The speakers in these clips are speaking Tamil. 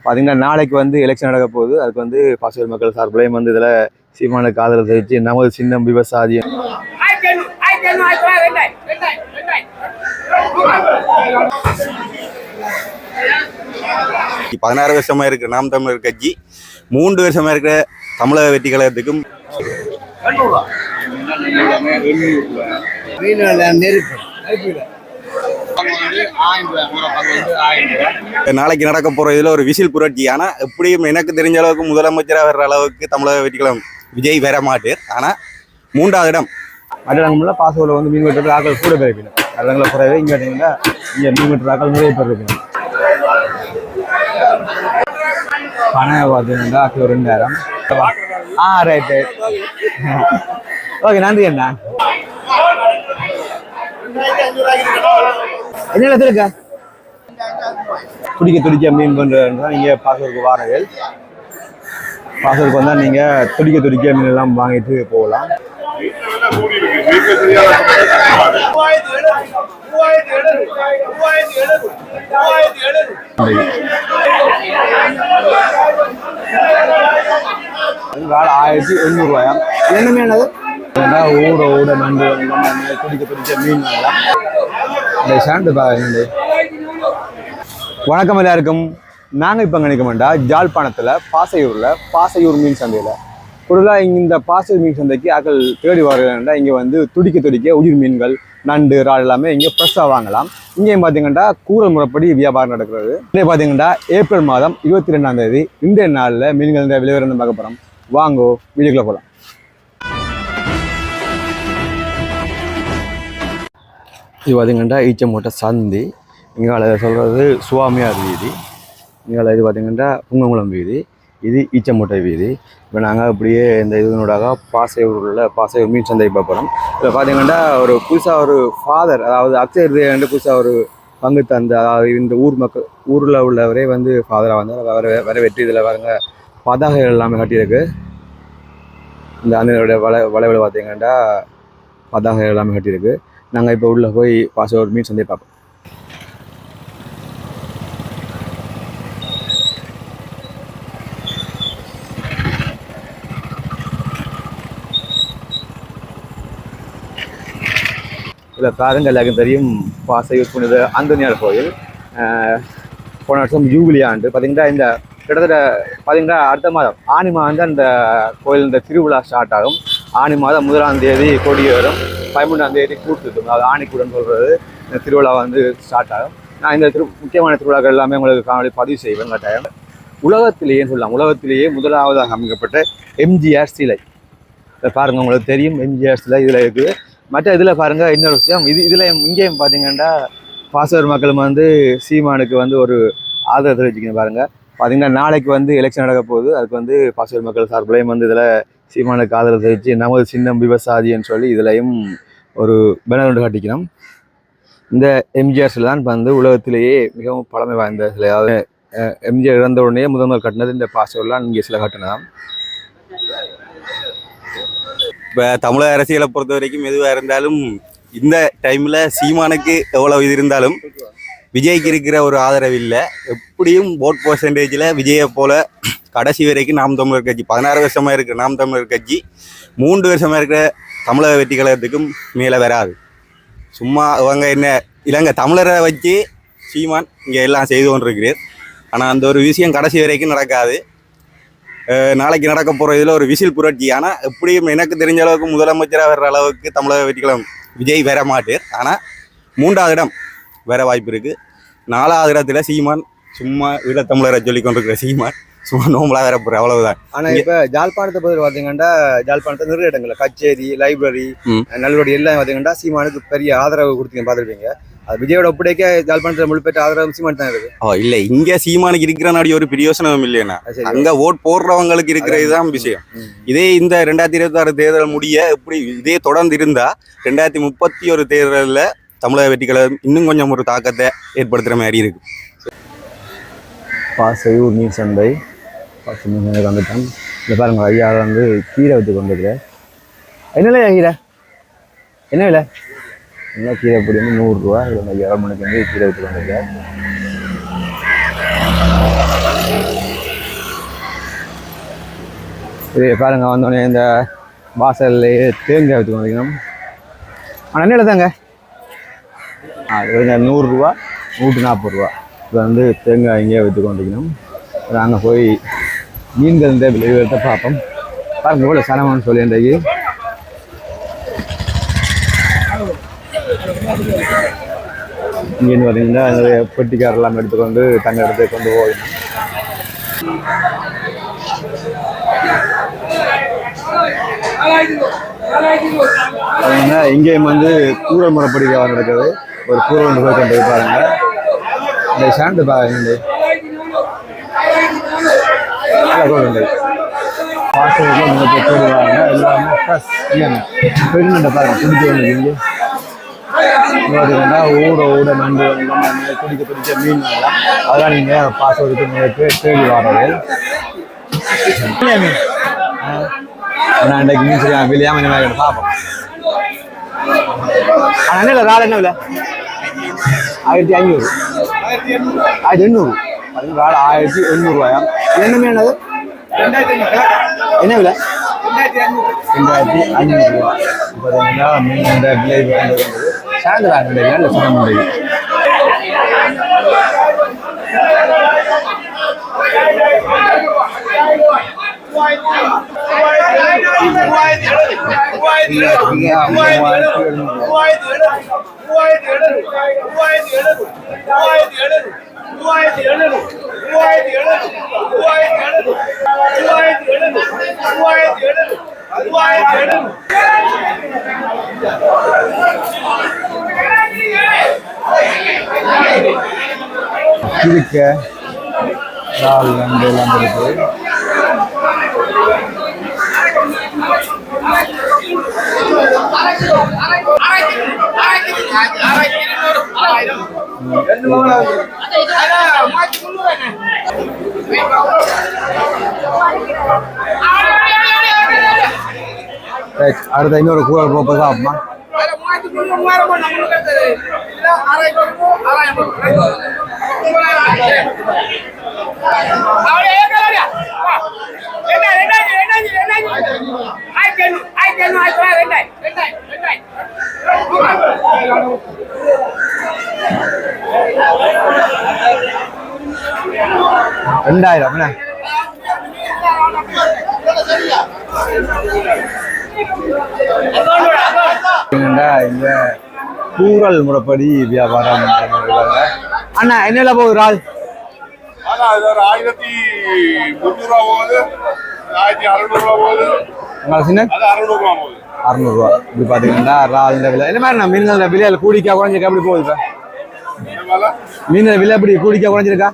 பார்த்தீங்கன்னா நாளைக்கு வந்து எலெக்ஷன் நடக்க போகுது. அதுக்கு வந்து பாசூர் மக்கள் சார்பிலையும் வந்து இதில் சீமானுக்கு ஆதரவு தெரிவித்து நமது சின்னம் விவசாயி 16 வருஷமா இருக்கிற நாம் தமிழர் கட்சி 3 வருஷமா இருக்கிற தமிழக வெற்றி கழகத்துக்கும் நாளைக்கு நடக்க போற இதுல ஒரு விசில் புரட்சி. ஆனா எப்படியும் எனக்கு தெரிஞ்ச அளவுக்கு முதலமைச்சராக வர்ற அளவுக்கு தமிழக வெற்றி கழகம் விஜய் வர மாட்டார். ஆனா 3வது இடம் அடலங்கம்ல பாசூரில் வந்து மீன் வெட்டுற ஆக்கள் கூட போயிருக்கணும். அதங்களை குறைவே இங்கே பார்த்தீங்கன்னா இங்கே மீன் வெட்டுற ஆக்கள் நிறைய பேர் இருக்கணும். பணம் பார்த்தீங்கன்னா கிலோ 2000. ரைட்டு. ஓகே, நன்றி அண்ணா. என்ன இருக்கா துடிக்க மீன் பண்ணுறதுனா நீங்கள் பாசூருக்கு வாரங்கள். பாசூருக்கு வந்தால் நீங்கள் துடிக்க மீன் எல்லாம் வாங்கிட்டு போகலாம். கால 1800 என்ன மீனது ஊட நண்டு துடிக்க மீன் சாண்டு பாருங்க. வணக்கம் எல்லாருக்கும். நாங்கள் இப்போ நினைக்க மாட்டோம் ஜாழ்ப்பாணத்தில் பாசையூர் மீன் சந்தையில் பொருளாக இந்த பாசையூர் மீன் சந்தைக்கு ஆக்கள் தேடி வருகிறா. இங்கே வந்து துடிக்க உயிர் மீன்கள் நண்டு இறால் எல்லாமே இங்கே ஃப்ரெஷ்ஷாக வாங்கலாம். இங்கேயும் பார்த்தீங்கன்னா கூறல் முறைப்படி வியாபாரம் நடக்கிறது. இதே பார்த்தீங்கன்னா ஏப்ரல் மாதம் 22ஆம் தேதி இன்றைய நாளில் மீன்கள் விலைவரம் பார்க்க போகிறோம். வாங்கோ வீடியோக்குள்ளே போகலாம். இது பார்த்தீங்கன்னா ஈச்சமூட்டை சந்தி. இங்கே சொல்கிறது சுவாமியார் வீதி. இங்கே இது பார்த்தீங்கன்னா புங்கங்குளம் வீதி. இது ஈச்சமூட்டை வீதி. இப்போ நாங்கள் அப்படியே இந்த இதனூடாக பாசையூர் மீன் சந்தை பார்க்குறோம். இதில் பார்த்தீங்கன்னா ஒரு புதுசாக ஒரு ஃபாதர், அதாவது அக்ஷய புதுசாக ஒரு பங்கு தந்து, அதாவது இந்த ஊரில் உள்ளவரே வந்து ஃபாதராக வந்து வர வெற்றி. இதில் பாருங்க பதாகைகள் எல்லாமே கட்டியிருக்கு. இந்த அண்ணனுடைய வளைவில் பார்த்தீங்கன்னா பதாகைகள் எல்லாமே கட்டியிருக்கு. நாங்கள் இப்போ உள்ளே போய் பாசையூர் மீன் சந்தை பார்ப்போம். இதில் பாருங்க எல்லாருக்கும் தெரியும் பாசையூர் புனித அந்தோனியார் கோயில். போன வருஷம் ஜூபிலி ஆண்டு பார்த்தீங்கன்னா இந்த கிட்டத்தட்ட பார்த்தீங்கன்னா அடுத்த மாதம் ஆனி மாதம் தான் இந்த கோயில் இந்த திருவிழா ஸ்டார்ட் ஆகும். ஆனி மாதம் 1ஆம் தேதி கொடியேறும், 13ஆம் தேதி கூட்டுக்கும், அதாவது ஆணிக்கூடன்னு சொல்கிறது இந்த திருவிழா வந்து ஸ்டார்ட் ஆகும். நான் இந்த முக்கியமான திருவிழாக்கள் எல்லாமே உங்களுக்கு காணொலி பதிவு செய்வேன் கட்டாயம். உலகத்திலேயே சொல்லலாம், உலகத்திலேயே முதலாவதாக அமைக்கப்பட்ட எம்ஜிஆர் சிலை. இதை பாருங்கள், உங்களுக்கு தெரியும் எம்ஜிஆர் சிலை இதில் இருக்குது. மற்ற இதில் பாருங்கள் இன்னொரு விஷயம், இதில் இங்கேயும் பார்த்தீங்கன்னா பாசூர் மக்களும் வந்து சீமானுக்கு வந்து ஒரு ஆதரவு தெரிவிச்சுக்கணும். பாருங்கள் பார்த்தீங்கன்னா நாளைக்கு வந்து எலெக்ஷன் நடக்க போகுது. அதுக்கு வந்து பாசூர் மக்கள் சார்பிலையும் வந்து இதில் சீமானுக்கு ஆதரவு தெரிவித்து நமது சின்னம் விவசாயின்னு சொல்லி இதுலையும் ஒரு பேனர் ஒன்று காட்டிக்கணும். இந்த எம்ஜிஆர் சிலை தான் இப்போ வந்து உலகத்திலேயே மிகவும் பழமை வாய்ந்த சிலை. அதாவது எம்ஜிஆர் இறந்த உடனே முதல் கட்டினது இந்த பாசூர்லாம் இங்கே சிலை கட்டினதான். இப்போ தமிழக அரசியலை பொறுத்த வரைக்கும் எதுவாக இருந்தாலும் இந்த டைமில் சீமானுக்கு எவ்வளோ இது இருந்தாலும் விஜய்க்கு இருக்கிற ஒரு ஆதரவு இல்லை. எப்படியும் ஓட் பர்சன்டேஜில் விஜயை போல் கடைசி வரைக்கும் நாம் தமிழர் கட்சி 16 வருஷமாக இருக்கிற நாம் தமிழர் கட்சி 3 வருஷமாக இருக்கிற தமிழக வெற்றி கழகத்துக்கும் மேலே வராது. சும்மா அவங்க என்ன இல்லைங்க தமிழரை வச்சு சீமான் இங்கே எல்லாம் செய்து கொண்டிருக்கிறார். ஆனால் அந்த ஒரு விஷயம் கடைசி வரைக்கும் நடக்காது. நாளைக்கு நடக்க போகிற இதில் ஒரு விசில் புரட்சி. ஆனால் எப்படியும் எனக்கு தெரிஞ்ச அளவுக்கு முதலமைச்சராக வர்ற அளவுக்கு தமிழக வெற்றி கழகம் விஜய் வர மாட்டார். ஆனால் 3வது இடம் வேற வாய்ப்பு இருக்குது. 4வது இடத்துல சீமான் சும்மா ஈழத்தமிழரை சொல்லி கொண்டிருக்கிற சீமான் சும்மா நோம்பலாக வேற போகிற அவ்வளவுதான். ஆனால் இப்போ ஜாழ்ப்பாணத்தை பற்றி பார்த்தீங்கன்னா ஜாழ்ப்பாணத்தை நிறைய இடங்கள் கச்சேரி, லைப்ரரி, நல்லபடி எல்லாம் பார்த்தீங்கன்னா சீமானுக்கு பெரிய ஆதரவு கொடுத்தீங்க பார்த்துருப்பீங்க. அது விஜயோட ஒப்படைக்க ஜாழ்ப்பாணத்தில் முழுப்பெற்ற ஆதரவு சீமான் தான் இருக்கு. இல்லை, இங்கே சீமானுக்கு இருக்கிற நாடி ஒரு பிரயோசனம் இல்லையா? அங்கே ஓட் போடுறவங்களுக்கு இருக்கிற இதுதான் விஷயம். இதே இந்த 2026 தேர்தல் முடிய எப்படி இதே தொடர்ந்து இருந்தா 2031 தேர்தலில் தமிழக வெற்றி கழகம் இன்னும் கொஞ்சம் ஒரு தாக்கத்தை ஏற்படுத்துகிற மாதிரி இருக்கு. பாசையூர் மீன் சந்தை வந்துட்டோம். இந்த பாருங்க ஐயா வந்து கீரை வச்சு கொண்டுருக்குற. என்ன கீரை என்ன விலை? என்ன கீரை அப்படி வந்து 100 ரூபா. 7 மணிக்கு வந்து கீரை வச்சு கொண்டிருக்க. இது பாருங்க வந்தோடனே இந்த வாசல்லையே தேங்காய் வச்சு வந்துக்கணும். ஆனால் என்ன தாங்க அது 100 ரூபா 140 ரூபா. இது வந்து தேங்காய் இங்கேயே வச்சு கொண்டிருக்கணும். நாங்கள் போய் மீன்கள் இந்த விளைவுகளை பார்ப்போம். பாருங்க எவ்வளோ சனமானு சொல்லி இன்றைக்கு இங்கேருந்து பார்த்தீங்கன்னா நிறைய பெட்டிக்காரெல்லாம் எடுத்துக்கொண்டு தங்க இடத்தை கொண்டு போகணும். இங்கேயும் வந்து கூரல் முறைப்படி நடக்குது. ஒரு கூரல் ஒன்று போய் கொண்டு பாருங்க. இந்த ஷாண்டு பாருங்க போடுவாங்க எல்லாமே ப்ளஸ் பெருமண்டை பாருங்க பிடிச்சி வந்து இங்கே பார்த்தீங்கன்னா ஊட நண்டு பிடிச்ச மீன் வாங்கலாம். அதெல்லாம் நீங்கள் பாஸ்வேர்டுக்கு உங்களுக்கு தேடி வாரது. நான் இன்றைக்கு மீன் சரியாக விலையாம என்ன வேலை பார்ப்போம். ஆனால் என்ன இல்லை ரால் என்ன விலை 1500 1800 ரால் 1800 ரூபாயா. என்ன மீன் அது என்ன விலை 2500 ரூபா. பார்த்தீங்கன்னா மீன் விலை வந்து சாயந்தரம் வாங்க இல்லை சொல்ல முடியும். இருக்க நாள் நண்டு எல்லாம் இருக்கு. அடுத்த இன்னொரு கூழல் போப்ப சாப்பிடுமா. ரெண்டாயிரம் இங்க கூரல் முறைப்படி வியாபாரம். அண்ணா என்ன போகுது ரால் 1300 ரூபா போகுது, 1600 ரூபா போகுது, 600 ரூபா போகுது. 600 ரூபா. இப்படி பாத்தீங்கன்னா ரால் விலை என்ன மாதிரி மீன்கள் விலையில கூடிக்கா குறைஞ்சிருக்கா எப்படி போகுது? மீன் விலை எப்படி கூடிக்கா குறைஞ்சிருக்கா?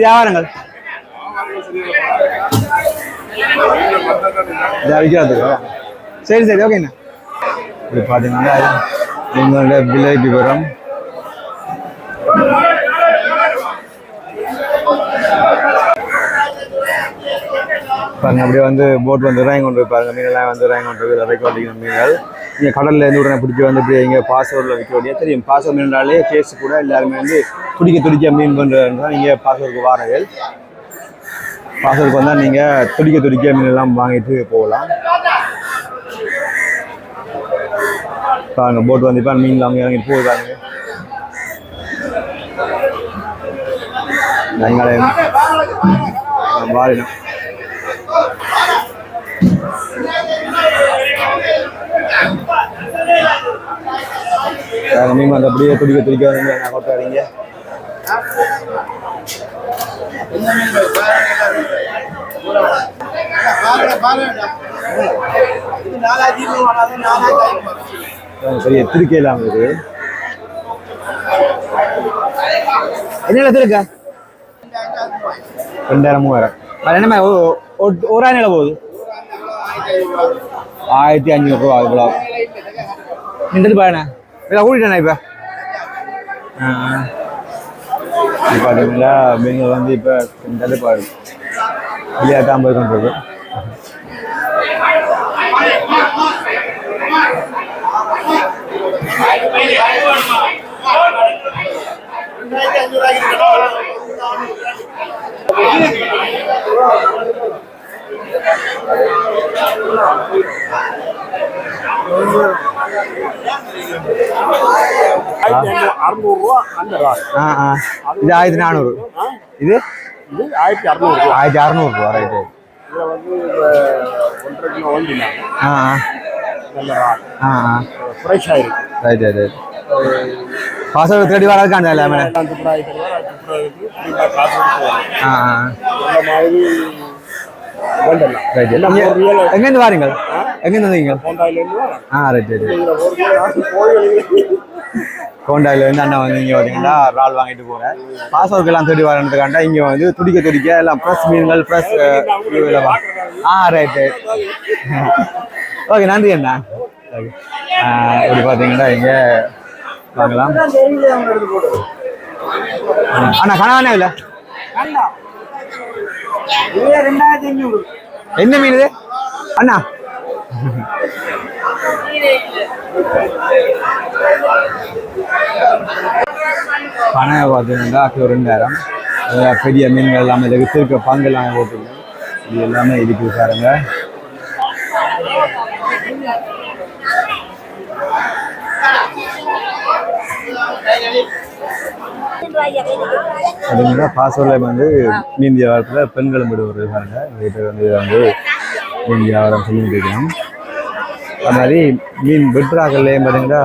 வியாபாரங்கள் சரி சரி ஓகேண்ணா. இப்படி பார்த்தீங்கன்னா எங்களோட விலை விவரம். பாருங்க அப்படியே வந்து போட் வந்து இறங்கி கொண்டு பாருங்க மீனெல்லாம் வந்து இறங்கி கொண்டு இறக்கி வண்டிக்கிற மீன்கள். நீங்கள் கடலில் இருந்து உடனே பிடிச்சி வந்து இப்படி இங்கே பாசூரில் விற்க வேண்டிய தெரியும். பாசூர் மீனாலே டேஸ்ட் கூட எல்லாருமே வந்து துடிக்க மீன் பண்ணுறதுன்னு தான் நீங்கள் பாசூருக்கு வாரங்கள். பாசூருக்கு வந்தால் நீங்கள் துடிக்க மீன் எல்லாம் வாங்கிட்டு போகலாம். பாருங்க போட் வந்து இப்போ மீன் வாங்கி இறங்கிட்டு போகுதாங்க. வாரினம் மீன் வந்து அப்படியே துடிக்க கொட்டாதீங்க. பெரிய திருக்கையெல்லாம் இருக்கு. என்ன இருக்கா 2000 3000 என்ன ஒரு ஆயிரம் போகுது 1500 ரூபா. இவ்வளோ நின்றுட்டு பாருண்ணா இல்லை கூட்டிட்டேண்ணா. இப்போ பார்த்தீங்கன்னா மீன்கள் வந்து இப்போ தள்ளுப்பாடு விளையாட்டாக போய் கொண்டிருக்கு. 600 அந்த இது 1400. இது 1600 1600 ரைட்டு. இதுல வந்து 1.5 கிலோ ஓடினா நல்ல ஃப்ரெஷ் ஆயிருக்கு. Right right. பாஸ்வேர்டு தேடி வரதுக்கான எல்லாமே அந்த பிரைஸ் இருக்கு காசு அந்த மாதிரி வண்டலாம். ரைட். எங்க இருந்து வாரீங்க? எங்க இருந்து வந்தீங்க? ஹோண்டாயில இருந்து. Right right. இதுல ஒரு கிலோ நாட்டு கோழி ஹோண்டாயில வந்து அண்ணா வந்து இங்கே பார்த்தீங்கன்னா ரால் வாங்கிட்டு போகிறேன். பாஸ்வேர்டுக்கெல்லாம் தேடி வரதுக்காண்டா இங்கே வந்து துடிக்க துடிக்க எல்லாம் ப்ரெஸ் மீன்கள் ப்ரெஸ் ரைட் ரைட். ஓகே நன்றி அண்ணா. ஓகே இப்படி பார்த்தீங்கன்னா இங்கே வாங்கலாம். அண்ணா கனவானே இல்லை என்ன மீன் இது அண்ணா? பணம் பார்த்தீங்கன்னா கிலோ 2000. பெரிய மீன்கள் எல்லாமே இருக்குது. திருக்க பங்கு எல்லாமே போட்டுருங்க. இது எல்லாமே இருக்குது பாருங்க. அப்படின்னா பாஸ்வேர்டில் வந்து மீன் வியாபாரத்தில் பெண்களும் விடுவது பாருங்க. வீட்டில் வந்து மீன் வியாபாரம் சொல்லிட்டு இருக்கணும். அது மாதிரி மீன் வெட்டுறாக்கள்லேயும் பார்த்தீங்கன்னா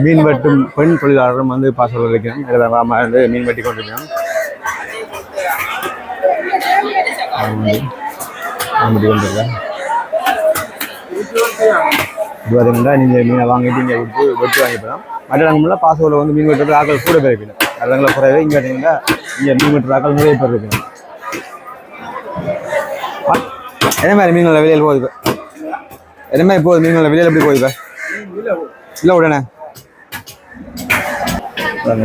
மீன் வெட்டும் பெண் தொழிலாளரும் வந்து பாஸ்வேர்டு வைக்கணும். வந்து மீன் வெட்டி கொண்டிருக்கணும். கொண்டிருக்கேன் இது பார்த்தீங்கன்னா நீங்கள் மீனை வாங்கிட்டு இங்கே கொடுத்து வெட்டி வாங்கிக்கலாம். மற்ற இடங்கள்லாம் பாஸ்வேர்டில் வந்து மீன் வெட்டுறது ஆக்கள் கூட பேர் இருக்கணும். இடங்களை குறைவே இங்கே பார்த்தீங்கன்னா இங்கே மீன் வெட்டுற ஆக்கள் நிறைய பேர் இருக்கணும். என்ன மாதிரி மீன்களை வெளியில் போகுது? என்ன மாதிரி போகுது மீன்களை வெளியில் எப்படி போகுது? இல்லை உடனே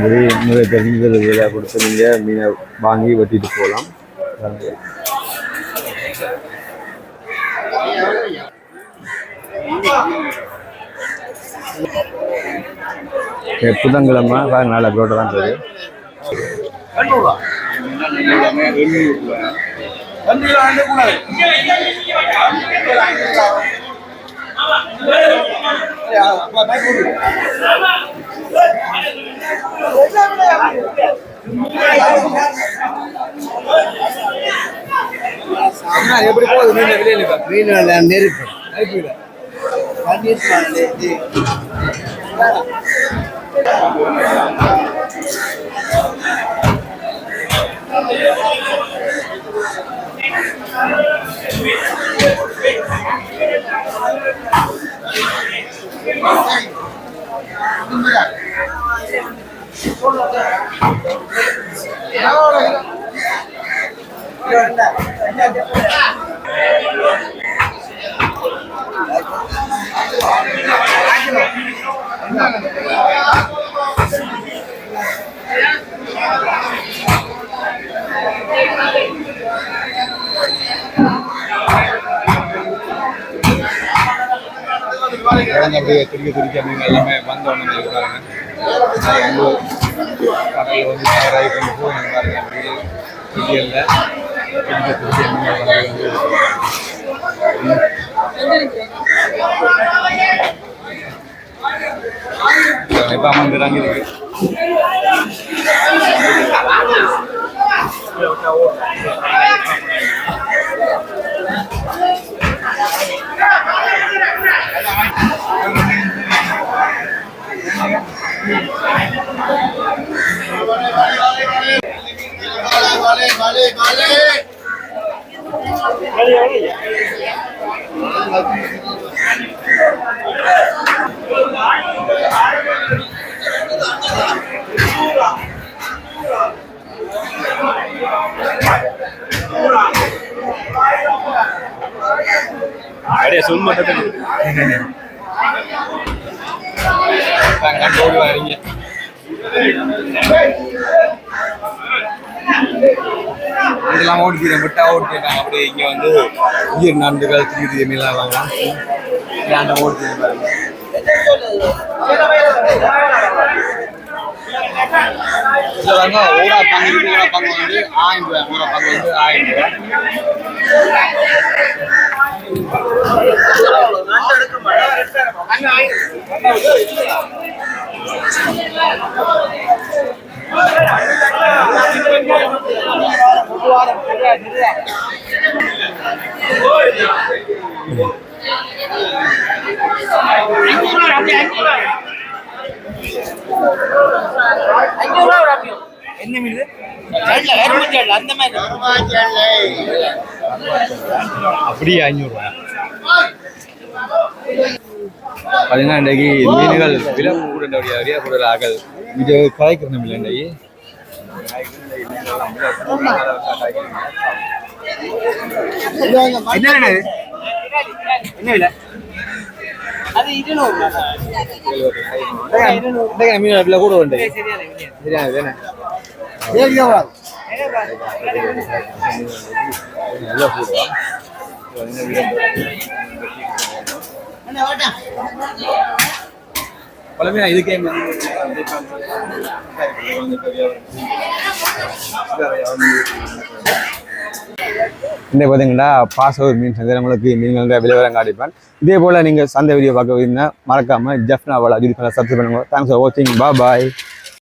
நிறைய பேர் மீன்கள் வெளியாக கொடுத்து நீங்கள் மீனை வாங்கி வெட்டிட்டு போகலாம். புதன்கிழமை பாருங்க நல்ல ரோட்டை தான் இருக்குது. எப்படி போகுது மீன் நெருப்பு அப்படியே துடிக்க மீன் எல்லாமே வந்தோன்னு இருக்காங்க. கடலில் வந்து தயாராகி கொண்டு போய் பாருங்க. அப்படியே துடியல்ல துடிக்க மீன் இப்போ அமர்ந்துறாங்க இருக்கு. அடே சொல் மட்டும் ஓடி வரீங்க. இதெல்லாம் ஓடிக்கிறேன் விட்டா ஓடிக்கிறாங்க அப்படியே இங்கே வந்து உயிர் நண்டுகள் திருப்பி மீன்லாம் வாங்கலாம் ஓடிக்கிறேன் பாருங்க. இதில் வந்து ஊரா பங்கு வந்து 1000 ரூபாய், ஊரா பங்கு வந்து 1000 ரூபாய். என்ன மீன் அப்படியே 500 ரூபாய். பார்த்தீங்கன்னா இன்றைக்கு மீன்கள் விலை கூட அறியா கூட ஆகல் இது கதைக்கிறோம் இல்லை இன்றைக்கு என்ன விலை மீன் விலை கூட உண்டு சரியான பழமையா இதுக்கே இன்னைக்கு பார்த்தீங்கன்னா பாசவர் மீன் சந்தை நம்மளுக்கு மீன்கள் விலைவரம் காட்டிப்பேன். இதே போல் நீங்கள் சந்தை வீடியோ பார்க்க மறக்காமல் ஜெஃப்னா வாலா யூடியூப் சேனல் சப்ஸ்கிரைப் பண்ணுங்க. தேங்க்ஸ் ஃபார் வாட்சிங். பாய்.